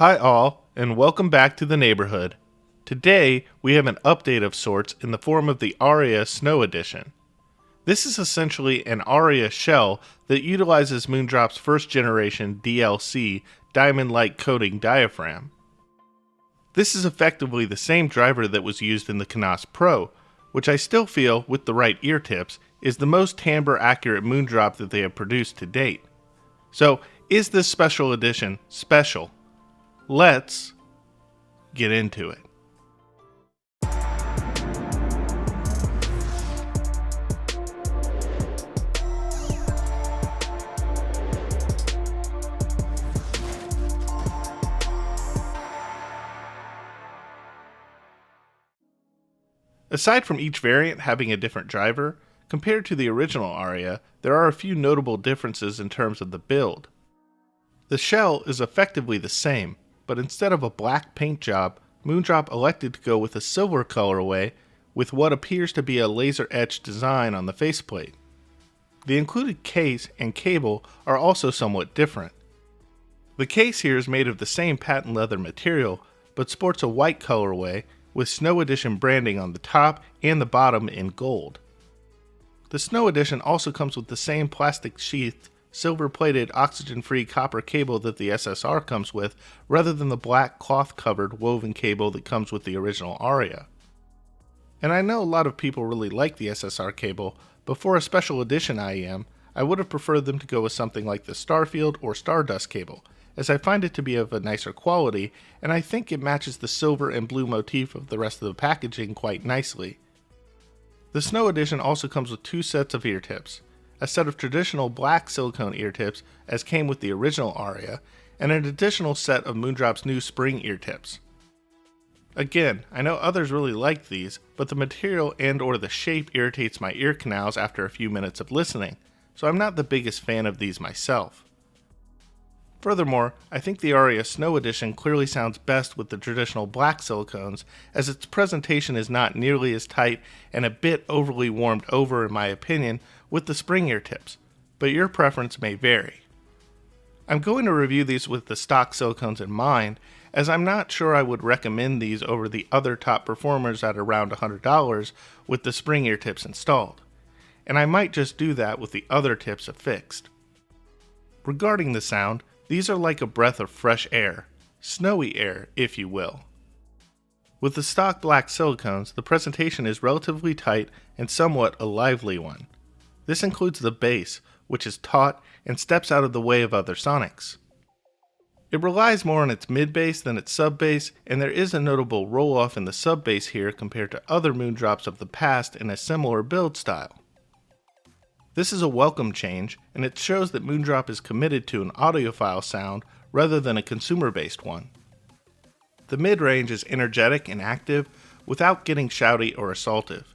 Hi all, and welcome back to the neighborhood. Today, we have an update of sorts in the form of the Aria Snow Edition. This is essentially an Aria shell that utilizes Moondrop's first generation DLC diamond light coating diaphragm. This is effectively the same driver that was used in the Knowles Pro, which I still feel, with the right ear tips, is the most timbre accurate Moondrop that they have produced to date. So, is this special edition special? Let's get into it. Aside from each variant having a different driver, compared to the original Aria, there are a few notable differences in terms of the build. The shell is effectively the same, but instead of a black paint job, Moondrop elected to go with a silver colorway with what appears to be a laser-etched design on the faceplate. The included case and cable are also somewhat different. The case here is made of the same patent leather material, but sports a white colorway with Snow Edition branding on the top and the bottom in gold. The Snow Edition also comes with the same plastic sheathed, silver-plated, oxygen-free copper cable that the S.S.R comes with, rather than the black cloth-covered woven cable that comes with the original Aria. And I know a lot of people really like the S.S.R cable, but for a special edition IEM, I would have preferred them to go with something like the Starfield or Stardust cable, as I find it to be of a nicer quality, and I think it matches the silver and blue motif of the rest of the packaging quite nicely. The Snow Edition also comes with two sets of ear tips, a set of traditional black silicone ear tips as came with the original Aria, and an additional set of Moondrop's new spring ear tips. Again, I know others really like these, but the material and or the shape irritates my ear canals after a few minutes of listening, so I'm not the biggest fan of these myself. Furthermore, I think the Aria Snow Edition clearly sounds best with the traditional black silicones, as its presentation is not nearly as tight and a bit overly warmed over in my opinion with the spring ear tips, but your preference may vary. I'm going to review these with the stock silicones in mind, as I'm not sure I would recommend these over the other top performers at around $100 with the spring ear tips installed, and I might just do that with the other tips affixed. Regarding the sound, these are like a breath of fresh air, snowy air, if you will. With the stock black silicones, the presentation is relatively tight and somewhat a lively one. This includes the bass, which is taut and steps out of the way of other sonics. It relies more on its mid-bass than its sub-bass, and there is a notable roll-off in the sub-bass here compared to other Moondrops of the past in a similar build style. This is a welcome change, and it shows that Moondrop is committed to an audiophile sound rather than a consumer-based one. The mid-range is energetic and active without getting shouty or assaultive.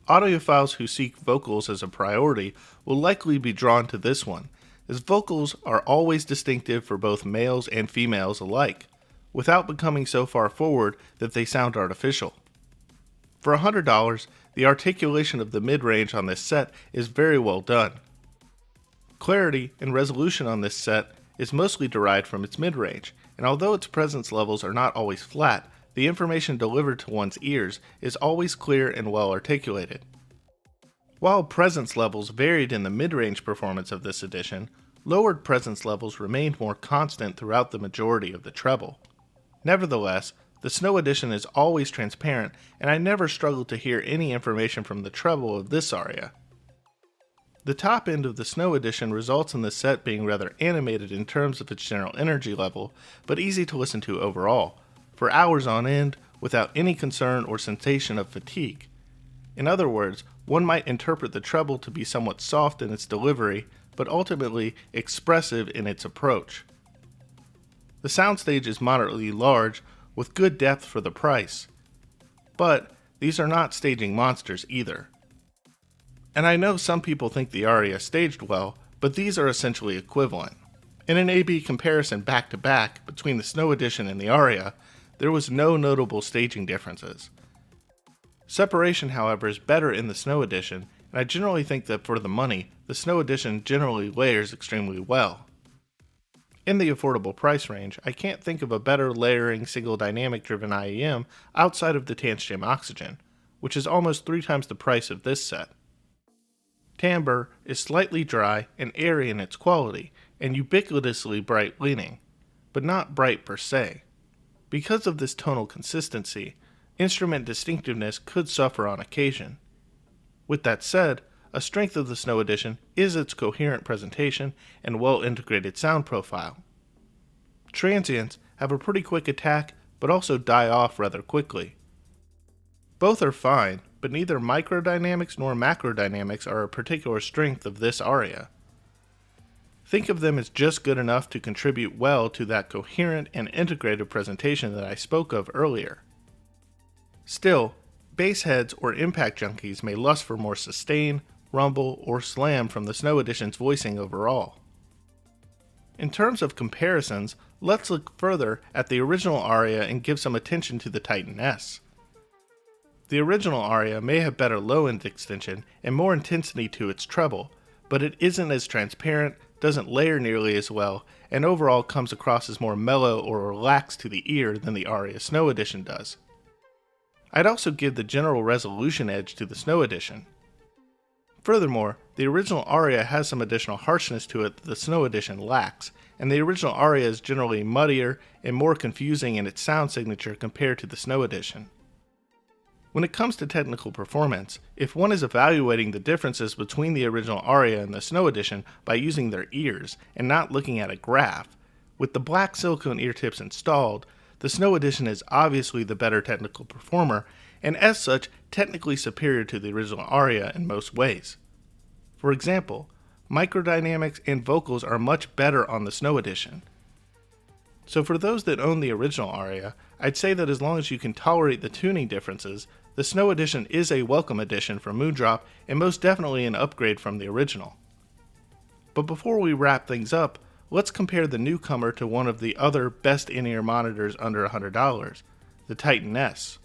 Audiophiles who seek vocals as a priority will likely be drawn to this one, as vocals are always distinctive for both males and females alike, without becoming so far forward that they sound artificial. For $100, the articulation of the mid-range on this set is very well done. Clarity and resolution on this set is mostly derived from its mid-range, and although its presence levels are not always flat, the information delivered to one's ears is always clear and well articulated. While presence levels varied in the mid-range performance of this edition, lowered presence levels remained more constant throughout the majority of the treble. Nevertheless, the Snow Edition is always transparent, and I never struggled to hear any information from the treble of this aria. The top end of the Snow Edition results in the set being rather animated in terms of its general energy level, but easy to listen to overall, for hours on end, without any concern or sensation of fatigue. In other words, one might interpret the treble to be somewhat soft in its delivery, but ultimately expressive in its approach. The soundstage is moderately large, with good depth for the price. But these are not staging monsters either. And I know some people think the Aria staged well, but these are essentially equivalent. In an A-B comparison back-to-back between the Snow Edition and the Aria, there was no notable staging differences. Separation, however, is better in the Snow Edition, and I generally think that for the money, the Snow Edition generally layers extremely well. In the affordable price range, I can't think of a better layering single dynamic driven IEM outside of the Tantrum Oxygen, which is almost 3 times the price of this set. Timbre is slightly dry and airy in its quality, and ubiquitously bright leaning, but not bright per se. Because of this tonal consistency, instrument distinctiveness could suffer on occasion. With that said, a strength of the Snow Edition is its coherent presentation and well-integrated sound profile. Transients have a pretty quick attack, but also die off rather quickly. Both are fine, but neither microdynamics nor macrodynamics are a particular strength of this aria. Think of them as just good enough to contribute well to that coherent and integrated presentation that I spoke of earlier. Still, bass heads or impact junkies may lust for more sustain, rumble, or slam from the Snow Edition's voicing overall. In terms of comparisons, let's look further at the original aria and give some attention to the Titan S. The original aria may have better low-end extension and more intensity to its treble, but it isn't as transparent, doesn't layer nearly as well, and overall comes across as more mellow or relaxed to the ear than the Aria Snow Edition does. I'd also give the general resolution edge to the Snow Edition. Furthermore, the original aria has some additional harshness to it that the Snow Edition lacks, and the original aria is generally muddier and more confusing in its sound signature compared to the Snow Edition. When it comes to technical performance, if one is evaluating the differences between the original aria and the Snow Edition by using their ears and not looking at a graph, with the black silicone ear tips installed, the Snow Edition is obviously the better technical performer, and as such, technically superior to the original aria in most ways. For example, microdynamics and vocals are much better on the Snow Edition. So for those that own the original aria, I'd say that as long as you can tolerate the tuning differences, the Snow Edition is a welcome addition from Moondrop and most definitely an upgrade from the original. But before we wrap things up, let's compare the newcomer to one of the other best in-ear monitors under $100, the Titan S.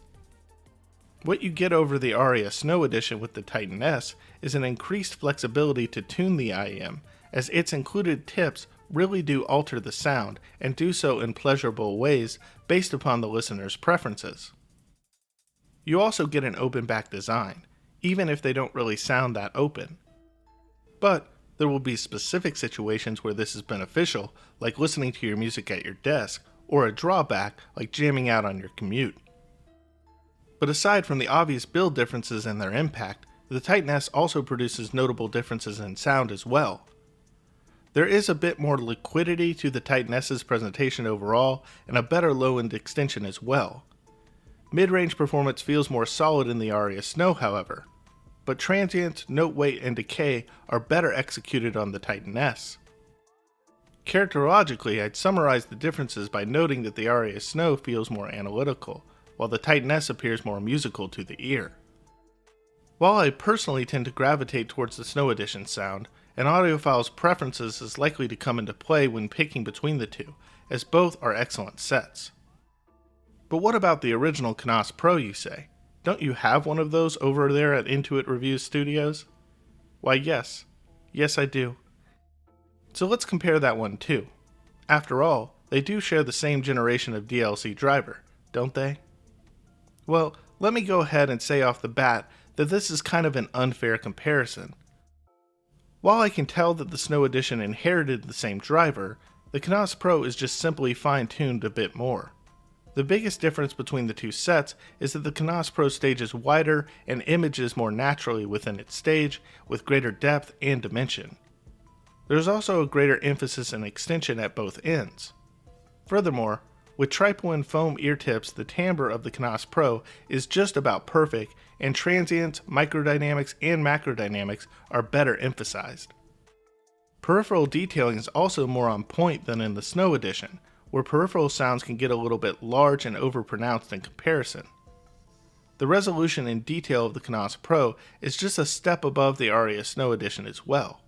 What you get over the Aria Snow Edition with the Titan S is an increased flexibility to tune the IEM, as its included tips really do alter the sound and do so in pleasurable ways based upon the listener's preferences. You also get an open back design, even if they don't really sound that open. But there will be specific situations where this is beneficial, like listening to your music at your desk, or a drawback like jamming out on your commute. But aside from the obvious build differences and their impact, the Titan S also produces notable differences in sound as well. There is a bit more liquidity to the Titan S's presentation overall, and a better low-end extension as well. Mid-range performance feels more solid in the Aria Snow, however, but transients, note weight, and decay are better executed on the Titan S. Characterologically, I'd summarize the differences by noting that the Aria Snow feels more analytical, while the Titan S appears more musical to the ear. While I personally tend to gravitate towards the Snow Edition sound, an audiophile's preferences is likely to come into play when picking between the two, as both are excellent sets. But what about the original Knowles Pro, you say? Don't you have one of those over there at InToIt Review Studios? Why yes. Yes I do. So let's compare that one too. After all, they do share the same generation of DLC driver, don't they? Well, let me go ahead and say off the bat that this is kind of an unfair comparison. While I can tell that the Snow Edition inherited the same driver, the Knowles Pro is just simply fine-tuned a bit more. The biggest difference between the two sets is that the Knowles Pro stage is wider and images more naturally within its stage, with greater depth and dimension. There's also a greater emphasis and extension at both ends. Furthermore, with triple-in foam ear tips, the timbre of the Knowles Pro is just about perfect, and transients, microdynamics, and macrodynamics are better emphasized. Peripheral detailing is also more on point than in the Snow Edition, where peripheral sounds can get a little bit large and overpronounced in comparison. The resolution and detail of the Knowles Pro is just a step above the Aria Snow Edition as well.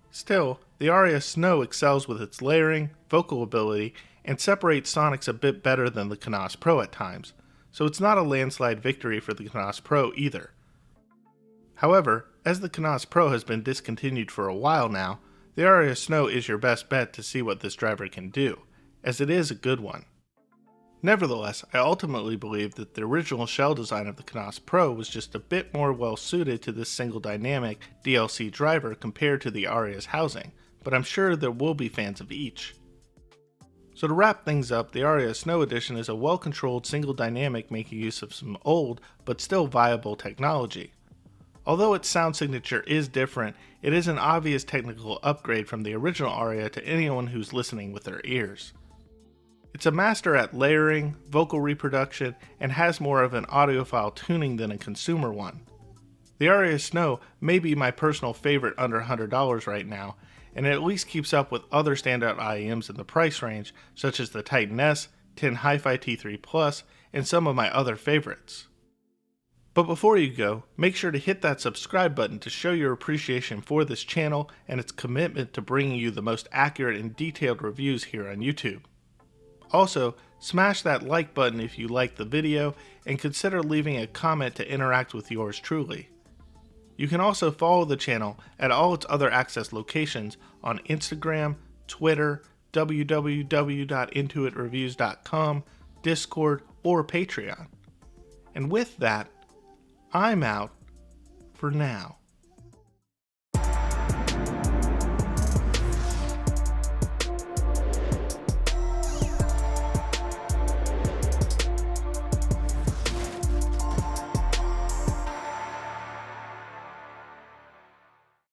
Still, the Aria Snow excels with its layering, vocal ability, and separates sonics a bit better than the Knowles Pro at times, so it's not a landslide victory for the Knowles Pro either. However, as the Knowles Pro has been discontinued for a while now, The Aria Snow is your best bet to see what this driver can do, as it is a good one. Nevertheless, I ultimately believe that the original shell design of the Knowles Pro was just a bit more well suited to this single dynamic DLC driver compared to the Aria's housing, but I'm sure there will be fans of each. So to wrap things up, the Aria Snow Edition is a well-controlled single dynamic making use of some old but still viable technology. Although its sound signature is different, it is an obvious technical upgrade from the original Aria to anyone who's listening with their ears. It's a master at layering, vocal reproduction, and has more of an audiophile tuning than a consumer one. The Aria Snow may be my personal favorite under $100 right now, and it at least keeps up with other standout IEMs in the price range, such as the Titan S, 10 Hi-Fi T3 Plus, and some of my other favorites. But before you go, make sure to hit that subscribe button to show your appreciation for this channel and its commitment to bringing you the most accurate and detailed reviews here on YouTube. Also, smash that like button if you liked the video, and consider leaving a comment to interact with yours truly. You can also follow the channel at all its other access locations on Instagram, Twitter, www.intoitreviews.com, Discord, or Patreon. And with that, I'm out for now.